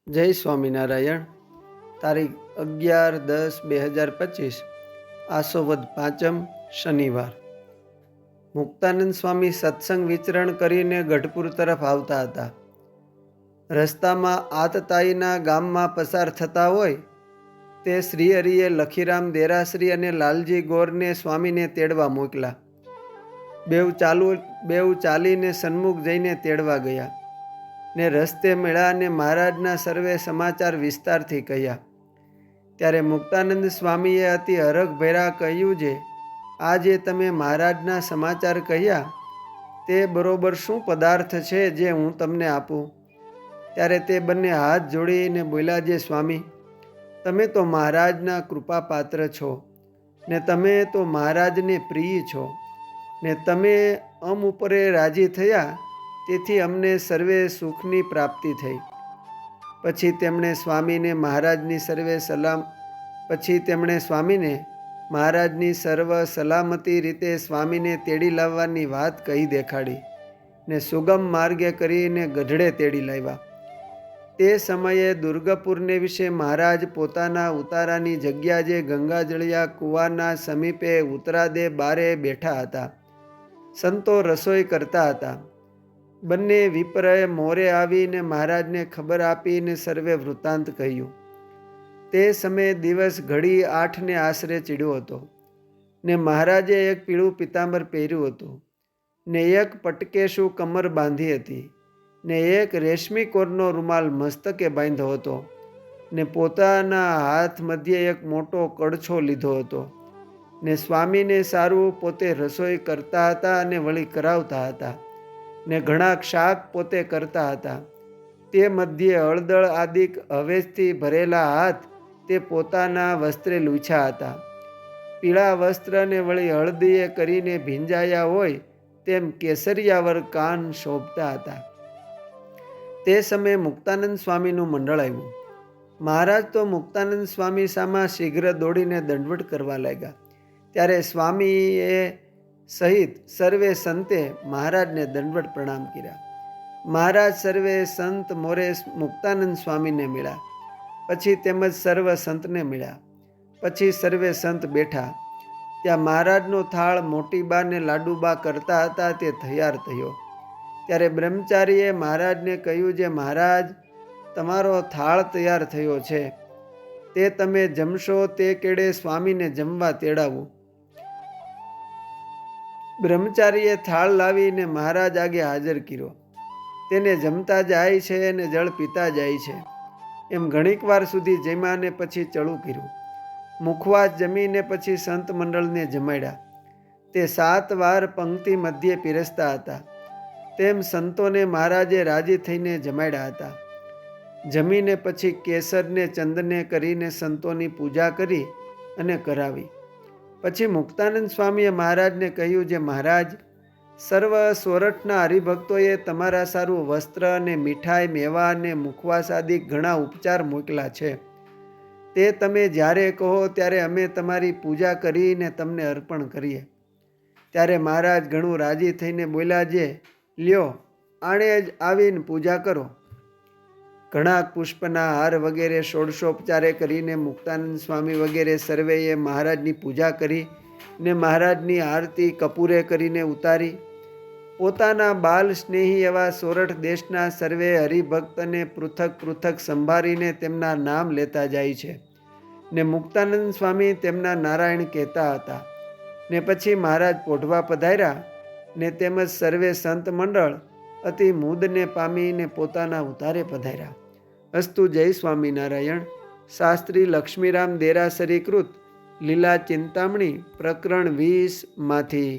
જય સ્વામિનારાયણ. તારીખ 11/10/2025 આસોવદ પાંચમ શનિવાર. મુક્તાનંદ સ્વામી સત્સંગ વિચરણ કરીને ગઢપુર તરફ આવતા હતા. રસ્તામાં આતતાઈના ગામમાં પસાર થતા હોય તે શ્રીહરિએ લખીરામ દેરાશ્રી અને લાલજી ગોરને સ્વામીને તેડવા મોકલા. બેઉ ચાલીને સન્મુખ જઈને તેડવા ગયા ને રસ્તે મળ્યા અને મહારાજના સર્વે સમાચાર વિસ્તારથી કહ્યા. ત્યારે મુક્તાનંદ સ્વામીએ અતિ હરખભેરા કહ્યું છે, આ જે તમે મહારાજના સમાચાર કહ્યા તે બરોબર શું પદાર્થ છે જે હું તમને આપું? ત્યારે તે બંને હાથ જોડીને બોલ્યા, જે સ્વામી, તમે તો મહારાજના કૃપાપાત્ર છો ને તમે તો મહારાજને પ્રિય છો ને તમે ઉપરે રાજી થયા તેથી અમને સર્વે સુખની પ્રાપ્તિ થઈ. પછી તેમણે સ્વામીને મહારાજની સર્વ સલામતી રીતે સ્વામીને તેડી લાવવાની વાત કહી દેખાડી ને સુગમ માર્ગે કરીને ગઢડે તેડી લાવ્યા. તે સમયે દુર્ગપુરને વિશે મહારાજ પોતાના ઉતારાની જગ્યા જે ગંગાજળિયા કૂવાના સમીપે ઉતરાદે બારે બેઠા હતા. સંતો રસોઈ કરતા હતા. બંને વિપ્રએ મોરે આવીને મહારાજને ખબર આપીને સર્વે વૃત્તાંત કહ્યું. તે સમયે દિવસ ઘડી 8 આશરે ચીડ્યો હતો ને મહારાજે એક પીળું પિતાંબર પહેર્યું હતું ને એક પટકેશું કમર બાંધી હતી ને એક રેશમી કોરનો રૂમાલ મસ્તકે બાંધ્યો હતો ને પોતાના હાથ મધ્યે એક મોટો કડછો લીધો હતો ને સ્વામીને સારું પોતે રસોઈ કરતા હતા અને વળી કરાવતા હતા ને ઘણા શાક પોતે કરતા હતા. તે મધ્યે હળદળ આદિક હવેશથી ભરેલા હાથ તે પોતાના વસ્ત્રે લૂછ્યા હતા. પીળા વસ્ત્રને વળી હળદીએ કરીને ભીંજાયા હોય તેમ કેસરિયાવર કાન શોભતા હતા. તે સમયે મુક્તાનંદ સ્વામીનું મંડળ આવ્યું. મહારાજ તો મુક્તાનંદ સ્વામી સામા શીઘ્ર દોડીને દંડવટ કરવા લાગ્યા. ત્યારે સ્વામીએ સહિત સર્વે સંતે મહારાજને દંડવટ પ્રણામ કર્યા. મહારાજ સર્વે સંત મોરે મુક્તાનંદ સ્વામીને મળ્યા. પછી તેમજ સર્વ સંતને મળ્યા. પછી સર્વે સંત બેઠા. ત્યાં મહારાજનો થાળ મોટીબા ને લાડુબા કરતા હતા તે તૈયાર થયો. ત્યારે બ્રહ્મચારીએ મહારાજને કહ્યું, જે મહારાજ, તમારો થાળ તૈયાર થયો છે, તે તમે જમશો તે કેડે સ્વામીને જમવા તેડાવું. બ્રહ્મચારીએ થાળ લાવીને મહારાજ આગે હાજર કર્યો. તેને જમતા જાય છે અને જળ પીતા જાય છે એમ ઘણીક વાર સુધી જમ્યા ને પછી ચડું કર્યું. મુખવાસ જમીને પછી સંત મંડળને જમાડ્યા. તે 7 વાર પંક્તિ મધ્યે પીરસતા હતા. તેમ સંતોને મહારાજે રાજી થઈને જમાડ્યા હતા. જમીને પછી કેસરને ચંદને કરીને સંતોની પૂજા કરી અને કરાવી. પછી મુક્તાનંદ સ્વામીએ મહારાજને કહ્યું, જે મહારાજ, સર્વ સોરઠના હરિભક્તોએ તમારા સારું વસ્ત્ર અને મીઠાઈ મેવા અને મુખવાસ આદિ ઘણા ઉપચાર મોકલા છે. તે તમે જ્યારે કહો ત્યારે અમે તમારી પૂજા કરીને તમને અર્પણ કરીએ. ત્યારે મહારાજ ઘણું રાજી થઈને બોલ્યા, જે લ્યો, આણે જ આવીને પૂજા કરો. ઘણા પુષ્પના હાર વગેરે ષોડશોપચારે કરીને મુક્તાનંદ સ્વામી વગેરે સર્વેએ મહારાજની પૂજા કરી ને મહારાજની આરતી કપૂરે કરીને ઉતારી. પોતાના બાલ સ્નેહી એવા સોરઠ દેશના સર્વે હરિભક્તને પૃથક પૃથક સંભાળીને તેમના નામ લેતા જાય છે ને મુક્તાનંદ સ્વામી તેમના નારાયણ કહેતા હતા. ને પછી મહારાજ પોઢવા પધાર્યા ને તેમજ સર્વે સંત મંડળ અતિ મુદને પામીને પોતાના ઉતારે પધાર્યા. અસ્તુ. જય સ્વામિનારાયણ. શાસ્ત્રી લક્ષ્મીરામ દેરાસરી કૃત લીલા ચિંતામણી પ્રકરણ 20 માંથી